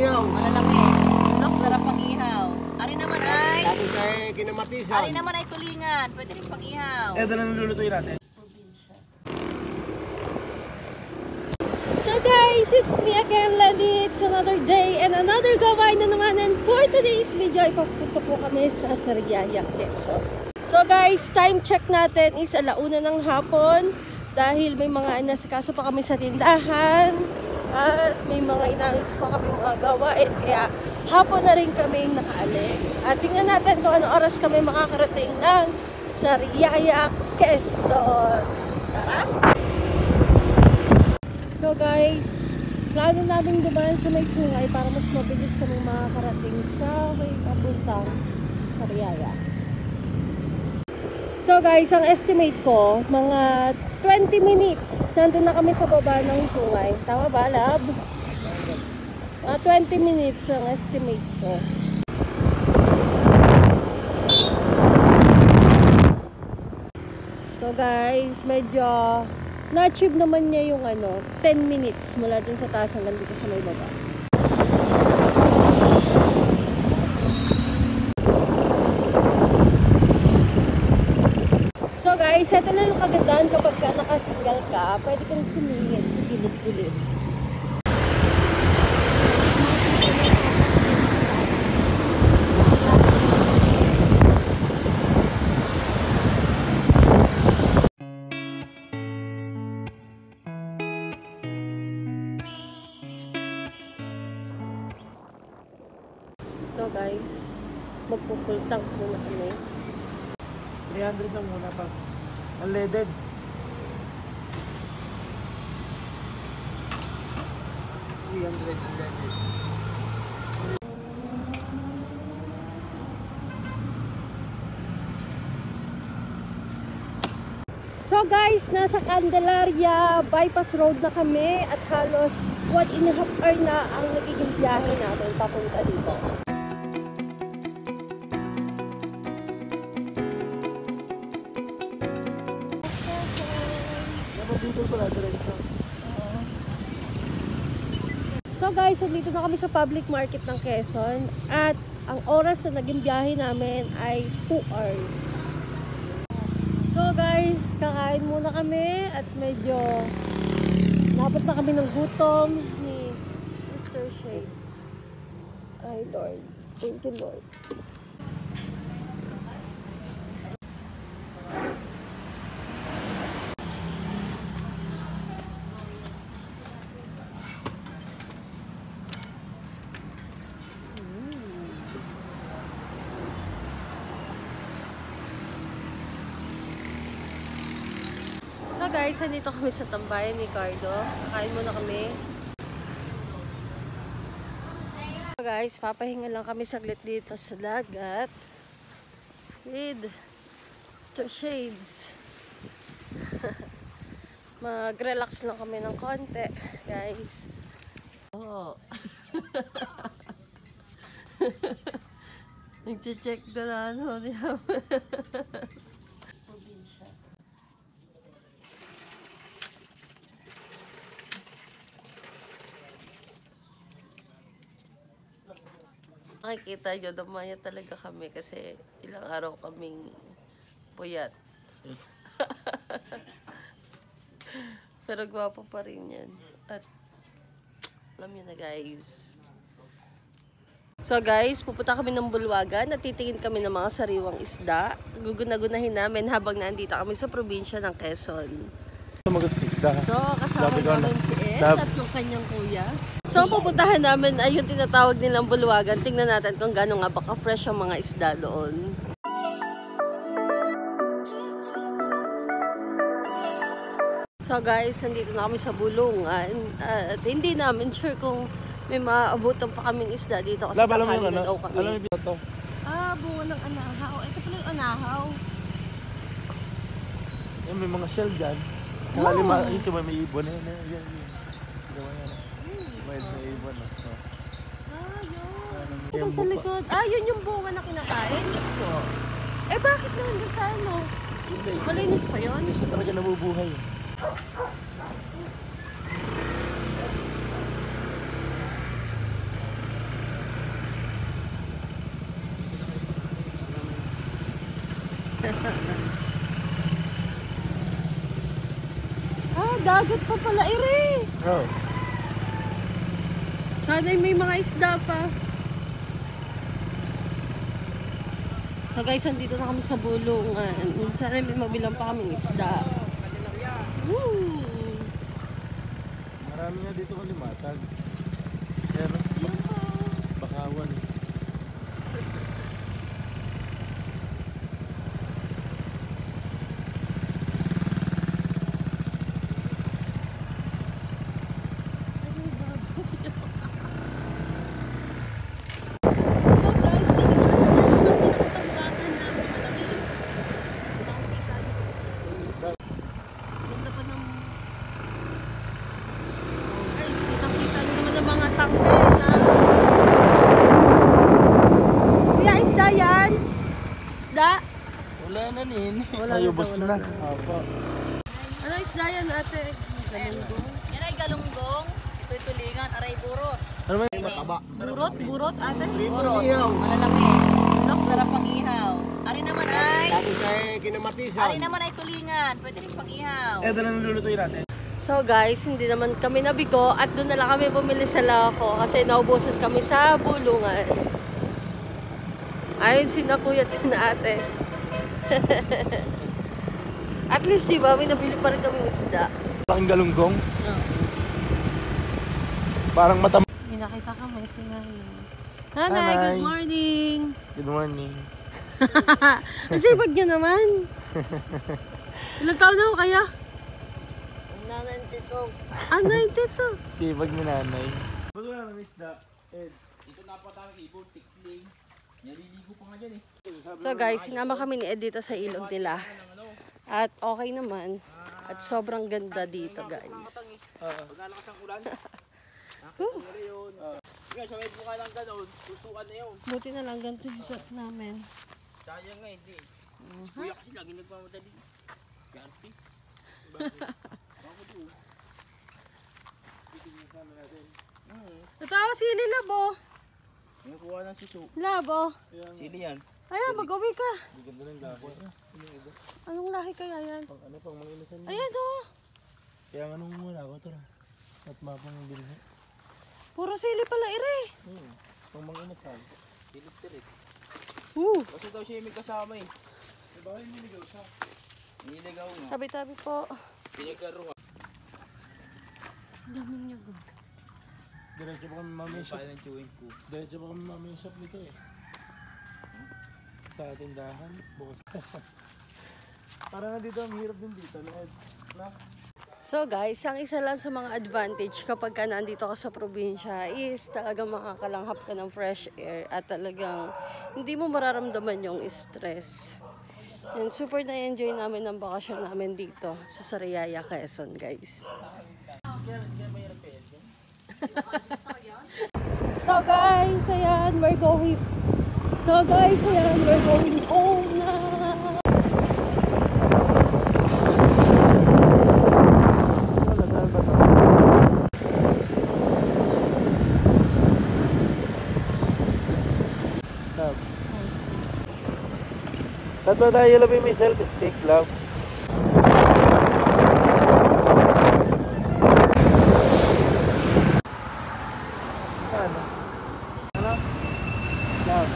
ihaw. Malalaki. Nok, sarap pang ihaw. Ari naman ay... Tapos ay kinamatisan. Ari naman ay tulingan. Pwede rin pang ihaw. Ito na nilulutuin natin. So guys, it's me again, Lenny. It's another day and another gawain na naman. And for today's video, ipapunta po kami sa Sariaya, Quezon. So guys, time check natin is 1:00 ng hapon. Dahil may mga inasikaso pa kami sa tindahan. At may mga inangis pa kami mga gawain. Kaya hapon na rin kami nakaalis. At tingnan natin kung anong oras kami makakarating ng Sariaya, Quezon. Tara! So guys, plano namin dumaan sa may sungay para mas mabilis kami makakarating sa may papuntang Sariaya. So guys, ang estimate ko, mga 20 minutes, nandun na kami sa baba ng sungay. Tama ba, lab? 20 minutes ang estimate ko. So guys, medyo na-achieve naman niya yung 10 minutes mula dun sa taas hanggang dito sa may baba. So guys, ito na yung kagandahan kapag nakasingal ka, pwede kang sumingit sa gilid-gilid. So guys, magpo-full tank muna kami. 300 na muna pa. Unleaded. So guys, nasa Candelaria bypass road na kami at halos 1.5 hour na ang nagiging biyahe natin papunta dito. So guys, dito na kami sa public market ng Quezon at ang oras na naging biyahe namin ay 2 hours. So guys, kakain muna kami at medyo napot na kami ng gutom ni Mr. Shades. Ay Lord, thank you Lord. So guys, nandito kami sa tambayan ni Cardo. Kain muna kami. So guys, papahinga lang kami saglit dito sa dagat. With Mr. Shades. Mag-relax lang kami ng konti, guys. Oh. Nag-check na niya. Makikita nyo, damaya talaga kami kasi ilang araw kaming puyat. Pero gwapo pa rin yan. At alam nyo na guys. So guys, pupunta kami ng Bulwagan. Natitingin kami ng mga sariwang isda. Gugunagunahin namin habang nandito kami sa probinsya ng Quezon. So kasama namin si Ed at yung kanyang kuya. So, ang pupuntahan namin ay yung tinatawag nilang Bulwagan. Tingnan natin kung gano'n nga baka fresh ang mga isda doon. So guys, nandito na kami sa Bulungan. At hindi namin sure kung may maabutan pa kaming isda dito kasi tanghali na daw kami. Alam mo ito? Bunga ng anahaw. Ito pala yung anahaw. Yan, may mga shell dyan. Ito may ibon. Yan. May ibon. Yun sa likod. Yun yung bunga na kinakain? Eh bakit nandun sa ano? Malinis pa yun? Isa talaga nabubuhay. Dagat pa pala, ere. Oh. Sana'y may mga isda pa. So guys, andito na kami sa bulungan. Sana'y may mabilang pa kaming isda. Woo! Marami nga dito kalimatag. Pero, bakawan. Wala na nin. Ayubos na. Opo. Ano isda yan, ate? Galunggong. Yan ay galunggong. Ito'y tulingan. Aray burot. Ano ba yung mataba? Burot, ate? Burot. Malalaki. Nok, sarap pang ihaw. Ari naman ay... Tapos ay kinamatisan. Ari naman ay tulingan. Pwede rin pang ihaw. Ito na nilulutuin natin. So guys, hindi naman kami nabigo at doon na lang kami bumili sa Laco kasi naubusan kami sa bulungan. Ayun sina kuya at sina ate. At least di ba may nabili pa rin kaming isda. Laking galunggong. Parang matam... May nakita ka may singahin. Nanay. Nanay, good morning! Good morning. Ang sipag nyo naman. Ilang taon na ako kaya? Ah, 92. Sipag ni nanay. Bago na ng isda. Ed. So guys, sinama kami ni Ed dito sa ilog nila. At okay naman. At sobrang ganda dito guys. Pagkalakas ang ulan. Nga, sa web mo ka lang gano'n. Tutuan na yun. Buti na lang ganito yung set namin. Sayang nga, hindi. Kuya kasi lagi nagmamadali. Ganti. Tatawa sili labo. Yung kuha ng susu. Labo. Sili yan. Ayan, mag-uwi ka. Hindi ganda ng lahi. Anong lahi kaya yan? Ano pang mga inasan? Ayan oh. Kaya nga nung wala ko ito. At mapang bilhin. Puro sili pala ire. Pang mga inasan. Tilit-tilit. Kasi daw siya may kasama eh. Diba yung niligaw siya? Niligaw nga. Tabi-tabi po. Pinagkaruha. Dami niyo go. Diretso pa kami mamaya shop. Diretso pa kami mamaya shop nito eh. Sa tindahan. Bukas. Parang nga dito, ang hirap din dito. Na? So guys, ang isa lang sa mga advantage kapag ka nandito ka sa probinsya is talagang makakalanghap ka ng fresh air at talagang hindi mo mararamdaman yung stress. And super na-enjoy namin ang bakasyon namin dito sa Sariaya, Quezon guys. So guys, ayan, we're going home na. Tatlo tayo labi may self-stick, love. Ano? Ano? Love.